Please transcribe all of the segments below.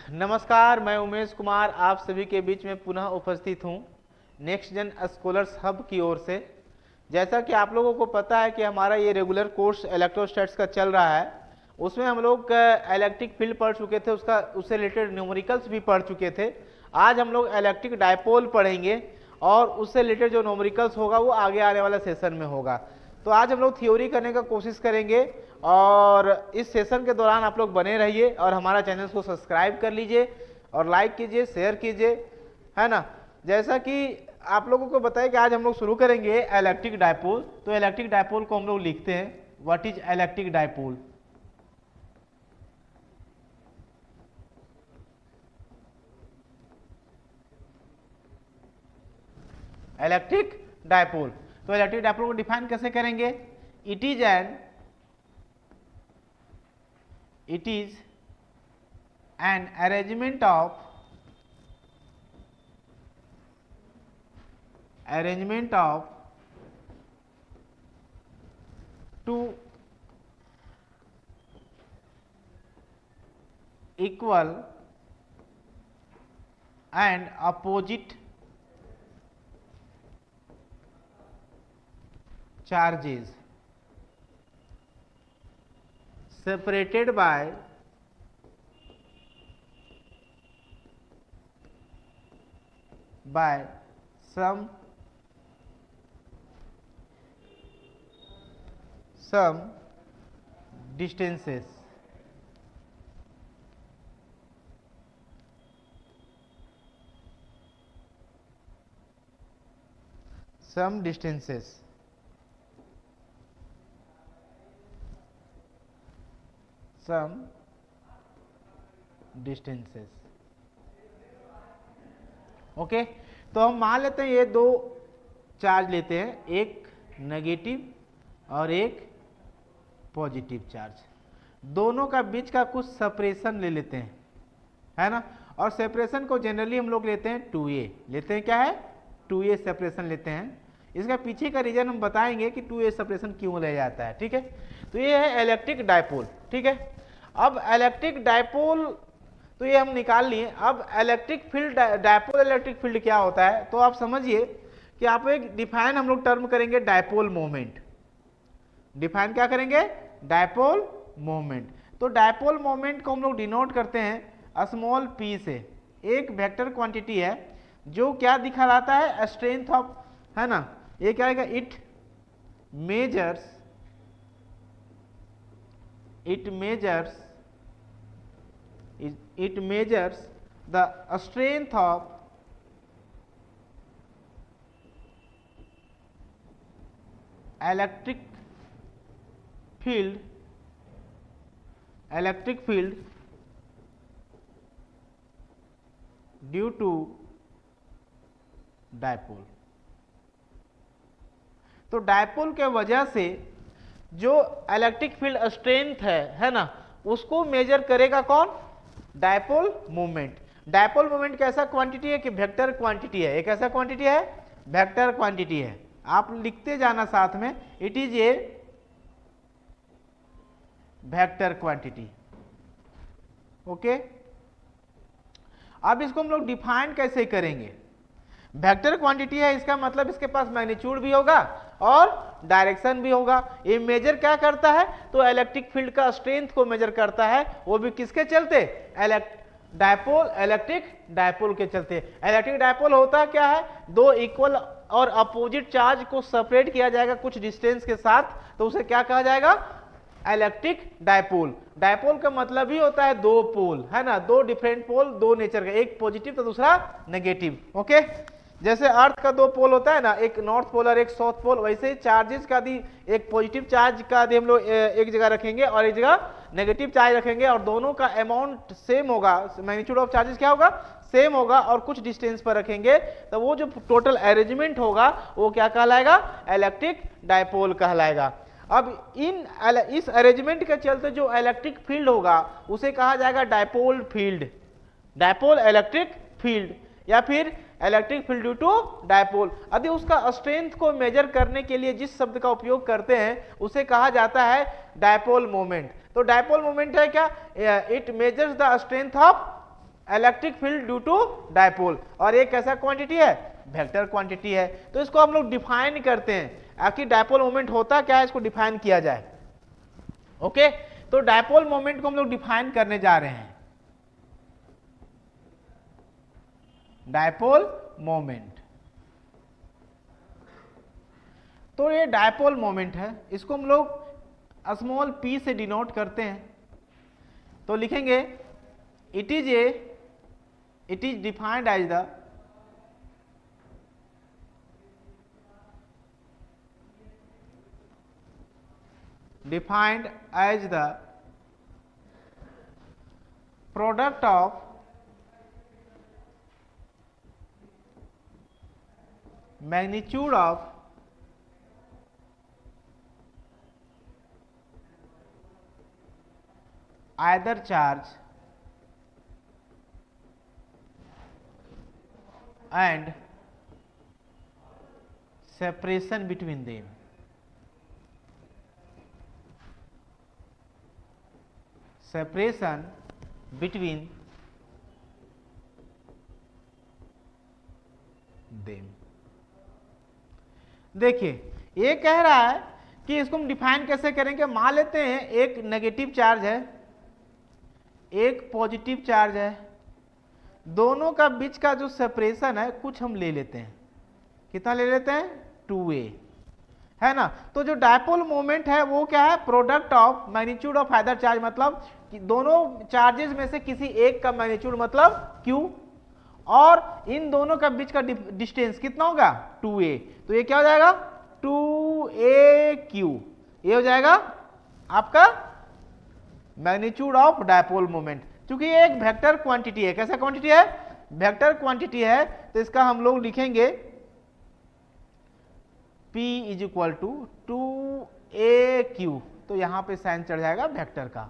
नमस्कार, मैं उमेश कुमार आप सभी के बीच में पुनः उपस्थित हूँ नेक्स्ट जेन स्कॉलर्स हब की ओर से। जैसा कि आप लोगों को पता है कि हमारा ये रेगुलर कोर्स इलेक्ट्रोस्टैट्स का चल रहा है, उसमें हम लोग इलेक्ट्रिक फील्ड पढ़ चुके थे, उससे रिलेटेड न्यूमेरिकल्स भी पढ़ चुके थे। आज हम लोग इलेक्ट्रिक डायपोल पढ़ेंगे और उससे रिलेटेड जो न्यूमेरिकल्स होगा वो आगे आने वाला सेशन में होगा। तो आज हम लोग थ्योरी करने का कोशिश करेंगे और इस सेशन के दौरान आप लोग बने रहिए और हमारा चैनल को सब्सक्राइब कर लीजिए और लाइक कीजिए, शेयर कीजिए, है ना। जैसा कि आप लोगों को बताया कि आज हम लोग शुरू करेंगे इलेक्ट्रिक डायपोल। तो इलेक्ट्रिक डायपोल को हम लोग लिखते हैं, what is electric dipole. Electric dipole, तो इलेक्ट्रिक डायपोल को डिफाइन कैसे करेंगे। It is an arrangement of two equal and opposite charges separated by some distances. Some distances. Okay, तो हम मान लेते हैं ये दो चार्ज लेते हैं, एक नेगेटिव और एक पॉजिटिव चार्ज। दोनों का बीच का कुछ सेपरेशन ले लेते हैं, है ना। और सेपरेशन को जनरली हम लोग लेते हैं 2a, लेते हैं क्या है 2a सेपरेशन लेते हैं। इसका पीछे का रीजन हम बताएंगे कि 2a सेपरेशन क्यों ले जाता है, ठीक है। तो ये है इलेक्ट्रिक डायपोल, ठीक है। अब इलेक्ट्रिक डायपोल तो ये हम निकाल लिए। अब electric field, dipole electric field क्या होता है, तो आप समझिए कि आप एक डिफाइन हम लोग टर्म करेंगे डायपोल मोमेंट। डिफाइन क्या करेंगे, डायपोल मोमेंट। तो डायपोल मोमेंट को हम लोग डिनोट करते हैं स्मॉल p से। एक वेक्टर क्वांटिटी है जो क्या दिखाता है, स्ट्रेंथ ऑफ, है ना। ये क्या आएगा, it measures the strength of electric field due to dipole. तो डायपोल के वजह से जो इलेक्ट्रिक फील्ड स्ट्रेंथ है ना, उसको मेजर करेगा कौन, डायपोल मोमेंट। डायपोल मोमेंट कैसा क्वांटिटी है कि वेक्टर क्वांटिटी है। एक ऐसा क्वांटिटी है, वेक्टर क्वांटिटी है। आप लिखते जाना साथ में, it is a vector quantity. Okay, अब इसको हम लोग डिफाइन कैसे करेंगे। वेक्टर क्वांटिटी है, इसका मतलब इसके पास मैग्नीट्यूड भी होगा और डायरेक्शन भी होगा। ये मेजर क्या करता है, तो इलेक्ट्रिक फील्ड का स्ट्रेंथ को मेजर करता है, वो भी किसके चलते, इलेक्ट्रिक डायपोल के चलते। इलेक्ट्रिक डायपोल होता क्या है, दो इक्वल और अपोजिट चार्ज को सेपरेट किया जाएगा कुछ डिस्टेंस के साथ, तो उसे क्या कहा जाएगा, इलेक्ट्रिक डायपोल। डायपोल का मतलब ही होता है दो पोल, है ना, दो डिफरेंट पोल, दो नेचर का, एक पॉजिटिव तो दूसरा नेगेटिव। ओके, जैसे अर्थ का दो पोल होता है ना, एक नॉर्थ पोल और एक साउथ पोल, वैसे ही चार्जेस का भी एक पॉजिटिव चार्ज का भी हम लोग एक जगह रखेंगे और एक जगह नेगेटिव चार्ज रखेंगे, और दोनों का अमाउंट सेम होगा, मैग्नीट्यूड ऑफ चार्जेस क्या होगा, सेम होगा, और कुछ डिस्टेंस पर रखेंगे, तो वो जो टोटल अरेंजमेंट होगा वो क्या कहलाएगा, इलेक्ट्रिक डायपोल कहलाएगा। अब इस अरेंजमेंट के चलते जो इलेक्ट्रिक फील्ड होगा उसे कहा जाएगा dipole field, dipole electric field, या फिर electric field due to dipole. यदि उसका स्ट्रेंथ को मेजर करने के लिए जिस शब्द का उपयोग करते हैं उसे कहा जाता है डायपोल मोमेंट। तो डायपोल मोमेंट है क्या, it measures the strength of electric field due to dipole, और ये कैसा क्वांटिटी है, वेक्टर क्वांटिटी है। तो इसको हम लोग डिफाइन करते हैं, आखिर डायपोल मोमेंट होता क्या है, इसको डिफाइन किया जाए। ओके, तो डायपोल मोमेंट को हम लोग डिफाइन करने जा रहे हैं। डायपोल मोमेंट, तो ये डायपोल मोमेंट है, इसको हम लोग स्मॉल p से डिनोट करते हैं। तो लिखेंगे it is defined as the product of magnitude of either charge and separation between them. Separation between them. देखिए ये कह रहा है कि इसको हम डिफाइन कैसे करेंगे। मान लेते हैं एक नेगेटिव चार्ज है, एक पॉजिटिव चार्ज है, दोनों का बीच का जो सेपरेशन है कुछ हम ले लेते हैं, कितना ले लेते हैं, 2a, है ना। तो जो डायपोल मोमेंट है वो क्या है, product of magnitude of either charge, मतलब कि दोनों चार्जेस में से किसी एक का मैग्नीट्यूड मतलब q, और इन दोनों का बीच का डिस्टेंस कितना होगा, 2a। तो ये क्या हो जाएगा, 2aq, ये हो जाएगा आपका मैग्नीट्यूड ऑफ डायपोल मोमेंट। क्योंकि ये एक वेक्टर क्वांटिटी है, कैसा क्वांटिटी है, वेक्टर क्वांटिटी है, तो इसका हम लोग लिखेंगे P is equal to 2aq, तो यहां पे साइन चढ़ जाएगा वेक्टर का।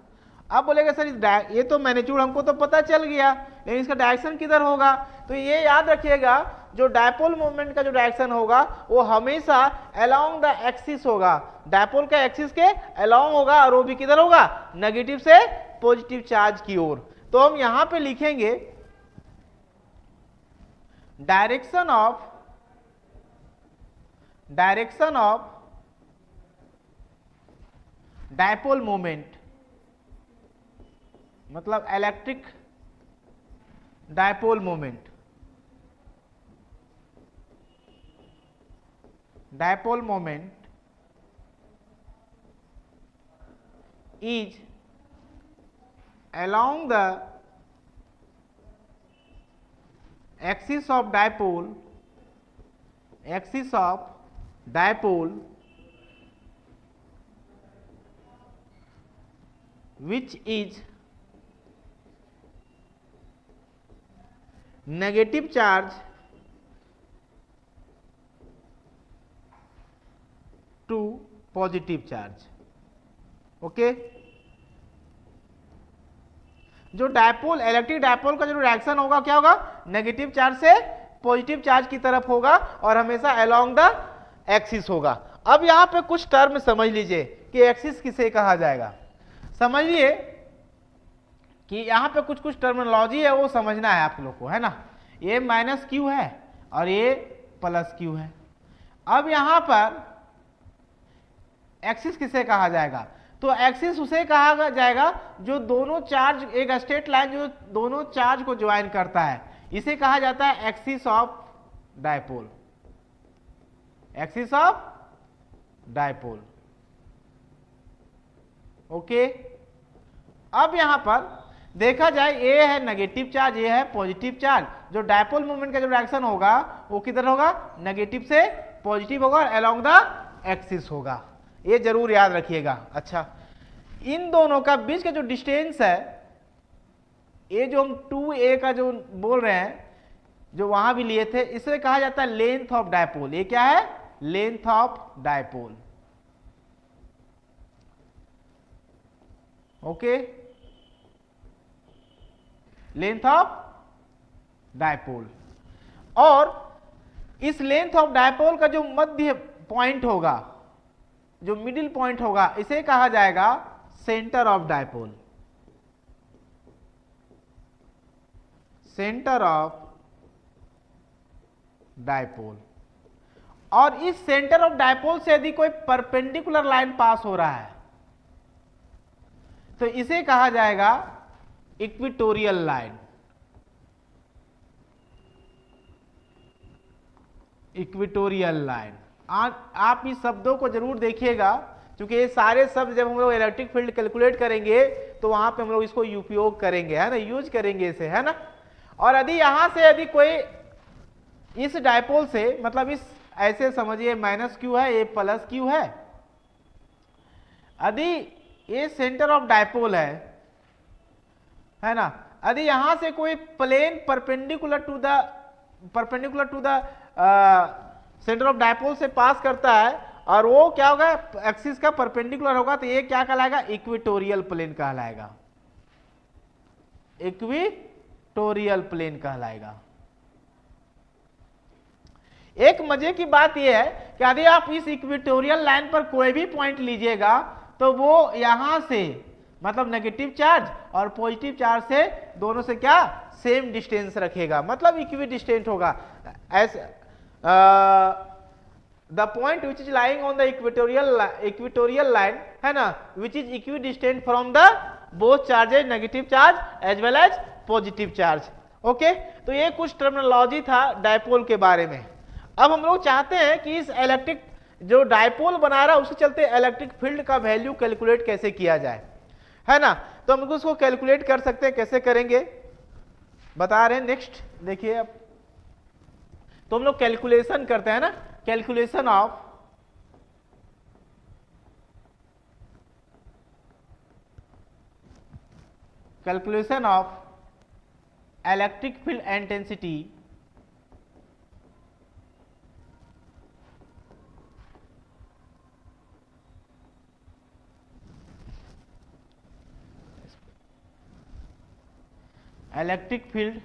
अब बोलेगा सर ये तो मैग्नीट्यूड हमको तो पता चल गया, लेकिन इसका डायरेक्शन किधर होगा। तो ये याद रखिएगा, जो डायपोल मोमेंट का जो डायरेक्शन होगा वो हमेशा अलोंग द एक्सिस होगा, डायपोल का एक्सिस के अलोंग होगा, और वो भी किधर होगा, नेगेटिव से पॉजिटिव चार्ज की ओर। तो हम यहां पे लिखेंगे डायरेक्शन ऑफ डायपोल मोमेंट, मतलब electric dipole moment, dipole moment is along the axis of dipole, which is negative charge to positive charge। Okay, जो डायपोल इलेक्ट्रिक डायपोल का जो रिएक्शन होगा क्या होगा, नेगेटिव चार्ज से पॉजिटिव चार्ज की तरफ होगा, और हमेशा अलोंग द एक्सिस होगा। अब यहां पे कुछ टर्म समझ लीजिए कि एक्सिस किसे कहा जाएगा। समझ लिए कि यहां पे कुछ कुछ टर्मिनोलॉजी है वो समझना है आप लोग को, है ना। ये माइनस क्यू है और ये प्लस क्यू है। अब यहां पर एक्सिस किसे कहा जाएगा, तो एक्सिस उसे कहा जाएगा जो दोनों चार्ज, एक स्ट्रेट लाइन जो दोनों चार्ज को ज्वाइन करता है, इसे कहा जाता है axis of dipole, axis of dipole. Okay, अब यहां पर देखा जाए ये है नेगेटिव चार्ज, ये है पॉजिटिव चार्ज, जो डायपोल मोमेंट का जो डायरेक्शन होगा वो किधर होगा, नेगेटिव से पॉजिटिव होगा और अलोंग द एक्सिस होगा, ये जरूर याद रखिएगा। अच्छा, इन दोनों का बीच का जो डिस्टेंस है, ये जो हम 2a का जो बोल रहे हैं, जो वहां भी लिए थे, इसे कहा जाता है लेंथ ऑफ डायपोल। ये क्या है, length of dipole. Okay, length of dipole. और इस लेंथ ऑफ डायपोल का जो मध्य पॉइंट होगा, जो मिडिल पॉइंट होगा, इसे कहा जाएगा centre of dipole. Centre of dipole, और इस सेंटर ऑफ डायपोल से यदि कोई परपेंडिकुलर लाइन पास हो रहा है तो इसे कहा जाएगा इक्वेटोरियल लाइन। इक्वेटोरियल लाइन, आप इस शब्दों को जरूर देखिएगा, क्योंकि ये सारे शब्द जब हम लोग इलेक्ट्रिक फील्ड कैलकुलेट करेंगे तो वहां पे हम लोग इसको उपयोग करेंगे, है ना, यूज करेंगे इसे, है ना। और यदि यहां से यदि कोई इस डायपोल से, मतलब इस ऐसे समझिए माइनस क्यू है, ये प्लस क्यू है, यदि ये सेंटर ऑफ डायपोल है ना, यदि यहां से कोई plane perpendicular to the centre of dipole से पास करता है और वो क्या होगा, एक्सिस का परपेंडिकुलर होगा, तो ये क्या कहलाएगा, इक्वेटोरियल प्लेन कहलाएगा, इक्वेटोरियल प्लेन कहलाएगा। एक मजे की बात यह है कि यदि आप इस इक्वेटोरियल लाइन पर कोई भी पॉइंट लीजिएगा तो वो यहां से, मतलब नेगेटिव चार्ज और पॉजिटिव चार्ज से दोनों से क्या, सेम डिस्टेंस रखेगा, मतलब इक्वी डिस्टेंट होगा। The point which is lying on the equatorial line, है ना, which is equidistant from the both charges, negative charge as well as positive charge. Okay, तो ये कुछ टर्मिनोलॉजी था डायपोल के बारे में। अब हम लोग चाहते हैं कि इस इलेक्ट्रिक जो डायपोल बना रहा है उसके चलते इलेक्ट्रिक फील्ड का वैल्यू कैलकुलेट कैसे किया जाए, है ना। तो हम उसको कैलकुलेट कर सकते हैं, कैसे करेंगे बता रहे हैं, नेक्स्ट देखिए। अब तो हम लोग कैलकुलेशन करते हैं ना, calculation of electric field intensity electric field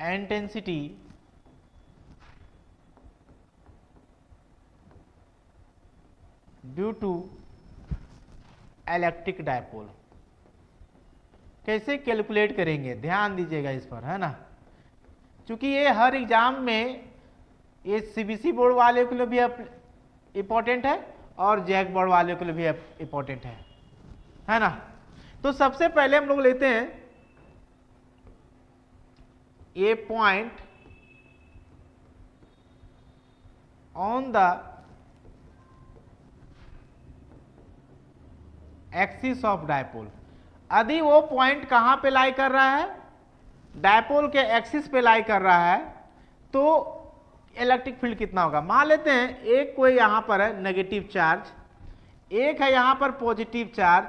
intensity due to electric dipole. कैसे कैलकुलेट करेंगे, ध्यान दीजिएगा इस पर, है ना, क्योंकि ये हर एग्जाम में, ये सीबीसी बोर्ड वाले के लिए भी इंपॉर्टेंट है और जैक बोर्ड वाले के लिए भी इंपॉर्टेंट है ना। तो सबसे पहले हम लोग लेते हैं a point on the axis of dipole. यदि वो पॉइंट कहां पे लाई कर रहा है, डायपोल के एक्सिस पे लाई कर रहा है, तो इलेक्ट्रिक फील्ड कितना होगा। मान लेते हैं एक कोई यहां पर है नेगेटिव चार्ज, एक है यहां पर पॉजिटिव चार्ज,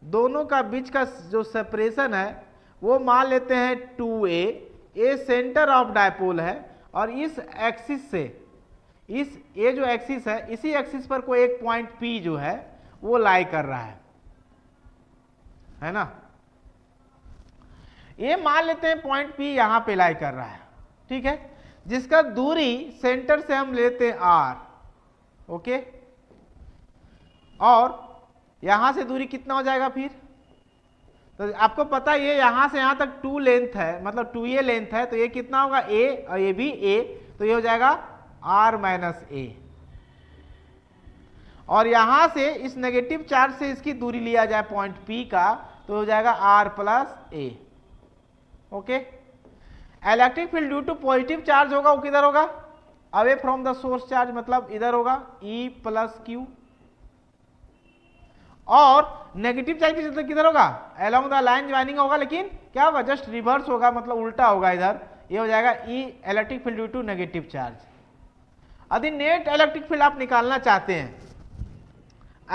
दोनों का बीच का जो सेपरेशन है वो मान लेते हैं 2a, ये सेंटर ऑफ डायपोल है, और इस एक्सिस से, इस ये जो एक्सिस है, इसी एक्सिस पर कोई एक पॉइंट P जो है वो लाई कर रहा है ना। ये मान लेते हैं पॉइंट P यहां पे लाई कर रहा है, ठीक है, जिसका दूरी सेंटर से हम लेते हैं r, ओके, और यहां से दूरी कितना हो जाएगा फिर, तो आपको पता है ये यहां से यहां तक 2 लेंथ है, मतलब 2a लेंथ है, तो ये कितना होगा a, और ये भी a, तो ये हो जाएगा r माइनस a, और यहां से इस नेगेटिव चार्ज से इसकी दूरी लिया जाए पॉइंट P का, तो हो जाएगा r plus a। Okay, electric field due to positive charge होगा, वो किधर होगा, away from the source charge, मतलब इधर होगा E प्लस क्यू, और नेगेटिव चार्ज की जगह किधर होगा, अलोंग द लाइन ज्वाइनिंग होगा, लेकिन क्या होगा, जस्ट रिवर्स होगा, मतलब उल्टा होगा इधर, ये हो जाएगा E electric field due to negative charge. यदि नेट इलेक्ट्रिक फील्ड आप निकालना चाहते हैं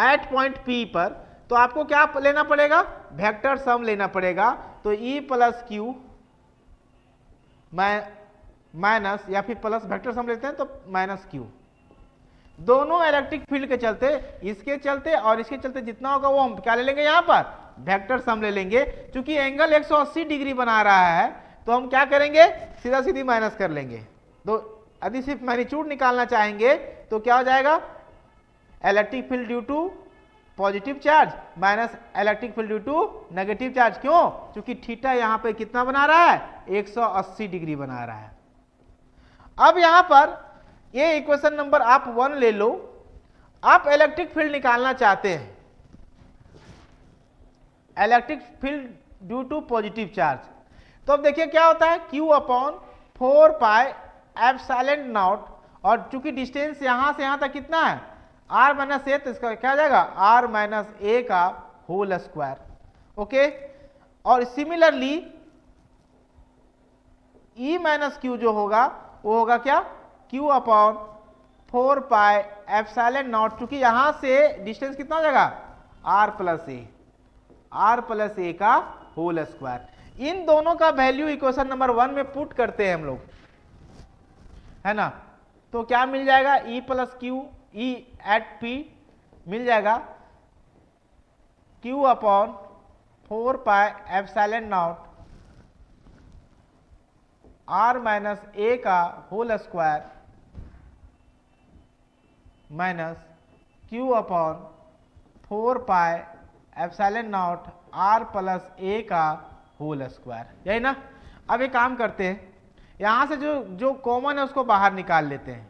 एट पॉइंट P पर, तो आपको क्या लेना पड़ेगा, वेक्टर सम लेना पड़ेगा, तो E प्लस क्यू माइनस, या फिर प्लस वेक्टर सम लेते हैं तो माइनस क्यू, दोनों इलेक्ट्रिक फील्ड के चलते, इसके चलते और इसके चलते जितना होगा वो हम क्या ले लेंगे, यहां पर वेक्टर सम ले लेंगे। क्योंकि एंगल 180 डिग्री बना रहा है तो हम क्या करेंगे, सीधा सीधी माइनस कर लेंगे। तो यदि सिर्फ मैग्नीट्यूड निकालना चाहेंगे तो क्या हो जाएगा, electric field due to positive charge minus electric field due to negative charge. क्यों? क्योंकि थीटा यहां पे कितना बना रहा है, 180 डिग्री बना रहा है। अब यहां पर ये इक्वेशन नंबर आप 1 ले लो। आप इलेक्ट्रिक फील्ड निकालना चाहते हैं, electric field due to positive charge. तो अब देखिए क्या होता है, Q upon 4 pi epsilon naught, और चूंकि डिस्टेंस यहां से यहां तक कितना है r माइनस ए, तो इसका क्या आ जाएगा r माइनस ए का होल स्क्वायर। ओके, और सिमिलरली E माइनस क्यू जो होगा वो होगा क्या, Q upon 4 pi epsilon not, चूंकि यहां से डिस्टेंस कितना हो जाएगा r प्लस ए का होल स्क्वायर। इन दोनों का वैल्यू इक्वेशन नंबर 1 में पुट करते हैं हम लोग, है ना। तो क्या मिल जाएगा, E plus q, E at P मिल जाएगा Q upon 4 pi epsilon naught r minus a का whole square minus Q upon 4 pi epsilon naught r plus a का होल स्क्वायर, यही ना। अब एक काम करते हैं, यहां से जो कॉमन है उसको बाहर निकाल लेते हैं।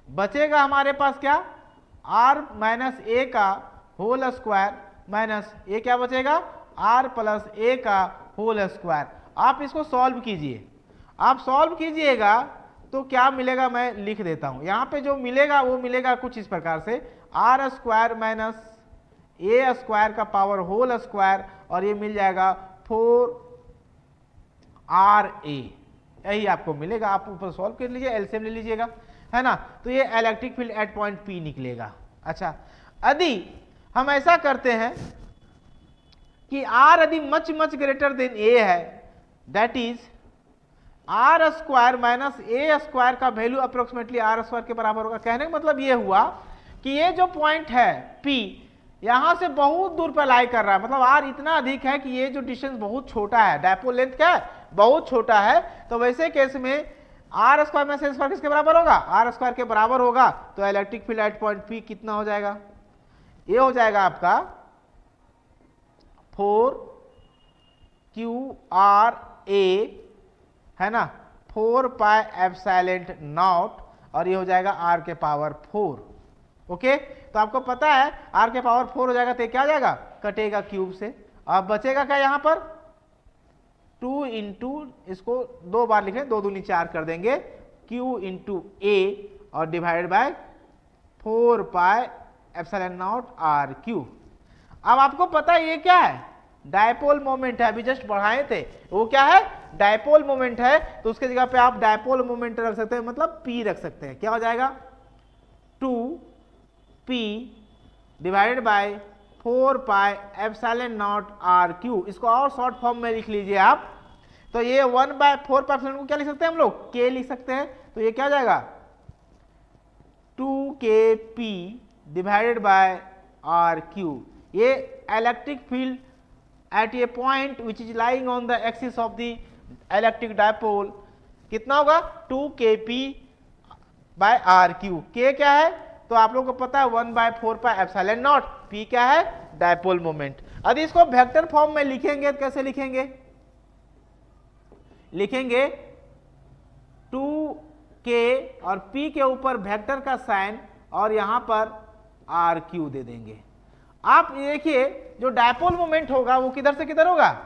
बचेगा हमारे पास क्या, r माइनस ए का होल स्क्वायर माइनस ये क्या बचेगा, r प्लस ए का होल स्क्वायर। आप इसको सॉल्व कीजिए, आप सॉल्व कीजिएगा तो क्या मिलेगा मैं लिख देता हूं। यहां पे जो मिलेगा वो मिलेगा कुछ इस प्रकार से, r स्क्वायर माइनस ए स्क्वायर का पावर होल स्क्वायर, और ये मिल जाएगा 4ra, यही आपको मिलेगा। आप ऊपर सॉल्व कर लीजिए, एलसीएम ले लीजिएगा, है ना। तो ये electric field eight point P निकलेगा। अच्छा, यदि हम ऐसा करते हैं कि r यदि मच ग्रेटर देन a है, that is r square minus A square का वैल्यू अप्रोक्सीमेटली r स्क्वायर के बराबर होगा। कहने का मतलब ये हुआ कि ये जो पॉइंट है P यहां से बहुत दूर पर लाई कर रहा है, मतलब r इतना अधिक है कि ये जो डिस्टेंस बहुत छोटा है, डायपोल लेंथ क्या है, बहुत छोटा है। तो वैसे केस में r स्क्वायर माइनस ए स्क्वायर किसके बराबर होगा, r स्क्वायर के बराबर होगा। तो electric field eight point P कितना हो जाएगा, ये हो जाएगा आपका 4QRA, है ना, 4 पाई एप्सिलॉन नॉट, और ये हो जाएगा r के पावर 4। ओके, तो आपको पता है r के पावर 4 हो जाएगा, तो क्या आ जाएगा, कटेगा क्यूब से। अब बचेगा क्या यहाँ पर 2 इंटू, इसको 2 बार लिखें, 2 दूनी 4 कर देंगे, Q इंटू ए और divided by 4 pi epsilon naught r Q. अब आपको पता है ये क्या है, डायपोल मोमेंट है, अभी जस्ट बढ़ाए थे, वो क्या है, डायपोल मोमेंट है। तो उसके जगह पे आप डायपोल मोमेंट रख सकते हैं, मतलब P रख सकते हैं। क्या हो जाएगा 2P divided by 4 pi epsilon naught r Q. इसको और शॉर्ट फॉर्म में लिख लीजिए आप, तो ये 1/4 पाई एप्सिलॉन को क्या लिख सकते हैं हम लोग, K लिख सकते हैं। तो ये क्या हो जाएगा 2KP divided by r q. ये electric field at a point which is lying on the axis of the electric dipole कितना होगा 2KP bye r Q. K क्या है, तो आप लोगों को पता है 1/4 पाई एप्सिलॉन नॉट, P क्या है, डायपोल मोमेंट। यदि इसको वेक्टर फॉर्म में लिखेंगे तो कैसे लिखेंगे, लिखेंगे 2K और P के ऊपर वेक्टर का साइन और यहां पर r क्यू दे देंगे। आप देखिए जो डायपोल मोमेंट होगा वो किधर से किधर होगा,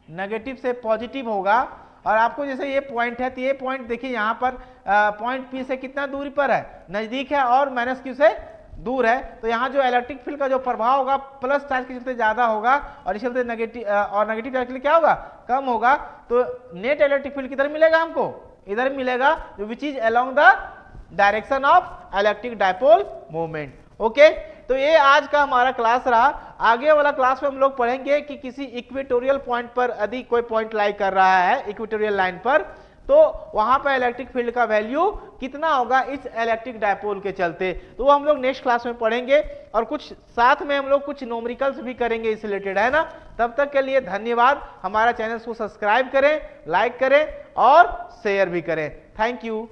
नेगेटिव से पॉजिटिव होगा। और आपको जैसे ये पॉइंट है, तो ये पॉइंट देखिए यहाँ पर पॉइंट P से कितना दूरी पर है, नजदीक है, और माइनस Q से दूर है। तो यहाँ जो इलेक्ट्रिक फील्ड का जो प्रभाव होगा प्लस चार्ज के चलते ज्यादा होगा, और इस चलते नेगेटिव और नेगेटिव चार्ज के लिए क्या होगा, कम होगा। तो नेट इलेक्ट्रिक फील्ड किधर मिलेगा हमको, इधर मिलेगा, जो which is along the direction of electric dipole moment. Okay, तो ये आज का हमारा क्लास रहा। आगे वाला क्लास में हम लोग पढ़ेंगे कि किसी इक्वेटोरियल पॉइंट पर यदि कोई पॉइंट लाई कर रहा है इक्वेटोरियल लाइन पर, तो वहां पर इलेक्ट्रिक फील्ड का वैल्यू कितना होगा इस इलेक्ट्रिक डायपोल के चलते। तो वो हम लोग नेक्स्ट क्लास में पढ़ेंगे, और कुछ साथ में हम लोग कुछ न्यूमेरिकल्स भी करेंगे इस रिलेटेड, है ना। तब तक के लिए धन्यवाद। हमारा चैनल को सब्सक्राइब करें, लाइक करें और शेयर भी करें। Thank you.